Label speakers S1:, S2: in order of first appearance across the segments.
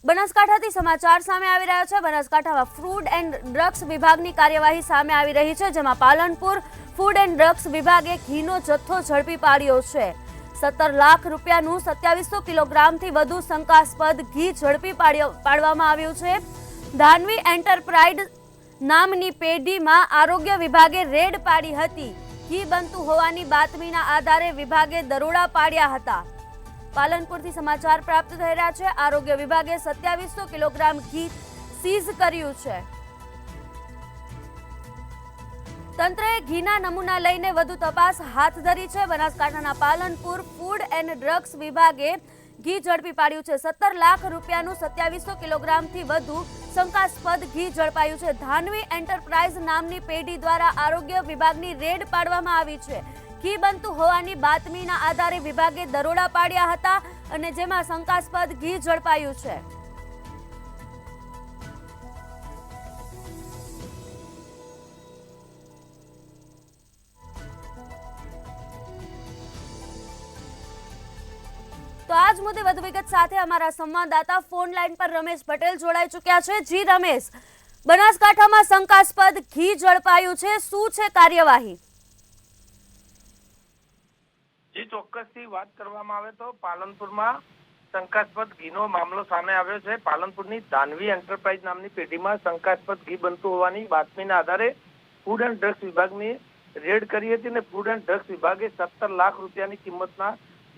S1: બનાસકાંઠાથી સમાચાર સામે આવી રહ્યા છે। બનાસકાંઠામાં ફૂડ એન્ડ ડ્રગ્સ વિભાગની કાર્યવાહી સામે આવી રહી છે, જેમાં પાલનપુર ફૂડ એન્ડ ડ્રગ્સ વિભાગે ઘીનો જથ્થો ઝડપી પાડ્યો છે। 17 લાખ રૂપિયાનું 2700 કિલોગ્રામથી વધુ શંકાસ્પદ ઘી ઝડપી પાડવામાં આવ્યું છે। ધાનવી એન્ટરપ્રાઇઝ નામની પેઢીમાં આરોગ્ય વિભાગે રેડ પાડી હતી। ઘી બનતું હોવાની બાતમીના આધારે વિભાગે દરોડા પાડ્યા હતા। પાલનપુરથી સમાચાર પ્રાપ્ત થઈ રહ્યા છે। આરોગ્ય વિભાગે 2700 કિલોગ્રામ ઘી સીઝ કર્યું છે। તંત્રએ ઘીના નમૂના લઈને વધુ તપાસ હાથ ધરી છે। બનાસકાંઠાના પાલનપુર ફૂડ એન્ડ ડ્રગ્સ વિભાગે ઘી ઝડપી પાડ્યું છે। 17 લાખ રૂપિયાનું 2700 કિલોગ્રામથી વધુ શંકાસ્પદ ઘી ઝડપાયું છે। ધાનવી એન્ટરપ્રાઇઝ નામની પેઢી દ્વારા આરોગ્ય વિભાગની રેડ પાડવામાં આવી છે। ઘી બનતું હોવાની બાતમીના આધારે વિભાગે દરોડા પાડ્યા હતા અને જેમાં શંકાસ્પદ ઘી ઝડપાયું છે। તો આજ મુદ્દે વધુ વિગત સાથે અમારા સંવાદદાતા ફોન લાઈન પર રમેશ પટેલ જોડાઈ ચૂક્યા છે। જી રમેશ, બનાસકાંઠામાં શંકાસ્પદ ઘી ઝડપાયું છે, શું છે કાર્યવાહી?
S2: જી, ચોક્કસથી વાત કરવામાં આવે તો પાલનપુરમાં શંકાસ્પદ ઘીનો મામલો સામે આવ્યો છે। પાલનપુરની ધાનવી એન્ટરપ્રાઇઝ નામની પેઢીમાં શંકાસ્પદ ઘી બનતું હોવાની બાતમીના આધારે ફૂડ એન્ડ ડ્રગ્સ વિભાગની રેડ કરી હતી અને ફૂડ એન્ડ ડ્રગ્સ વિભાગે 17 લાખ રૂપિયાની કિંમતના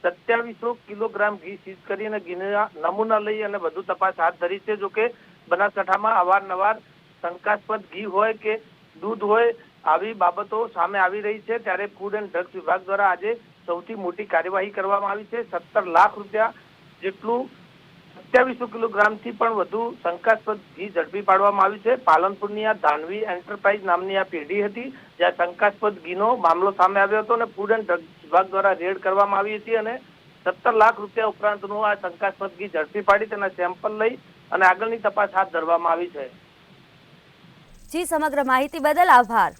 S2: 2700 કિલોગ્રામ ઘી સીઝ કરી અને ઘીના નમૂના લઈ અને વધુ તપાસ હાથ ધરી છે। જોકે બનાસકાંઠામાં અવારનવાર શંકાસ્પદ ઘી હોય કે દૂધ હોય આવી બાબતો સામે આવી રહી છે, ત્યારે ફૂડ એન્ડ ડ્રગ્સ વિભાગ દ્વારા આજે સૌથી મોટી કાર્યવાહી કરવામાં આવી છે। 17 લાખ રૂપિયા જેટલું 2700 કિલોગ્રામથી પણ વધુ શંકાસ્પદ ઘી ઝડપી પાડવામાં આવ્યું છે। પાલનપુરની આ ધાનવી એન્ટરપ્રાઇઝ નામની આ પેઢી હતી, જ્યાં શંકાસ્પદ ઘીનો મામલો સામે આવ્યો હતો અને ફૂડ એન્ડ ડ્રગ્સ વિભાગ દ્વારા રેડ કરવામાં આવી હતી અને 17 લાખ રૂપિયા ઉપરાંતનું આ શંકાસ્પદ ઘી ઝડપી પાડી તેના સેમ્પલ લઈ અને આગળની તપાસ હાથ ધરવામાં આવી છે।
S1: જી, સમગ્ર માહિતી બદલ આભાર।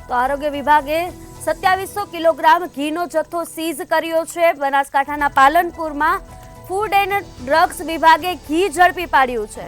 S1: તો આરોગ્ય વિભાગે 2700 કિલોગ્રામ ઘીનો જથ્થો સીઝ કર્યો છે। બનાસકાંઠાના પાલનપુરમાં ફૂડ એન્ડ ડ્રગ્સ વિભાગે ઘી ઝડપી પાડ્યું છે।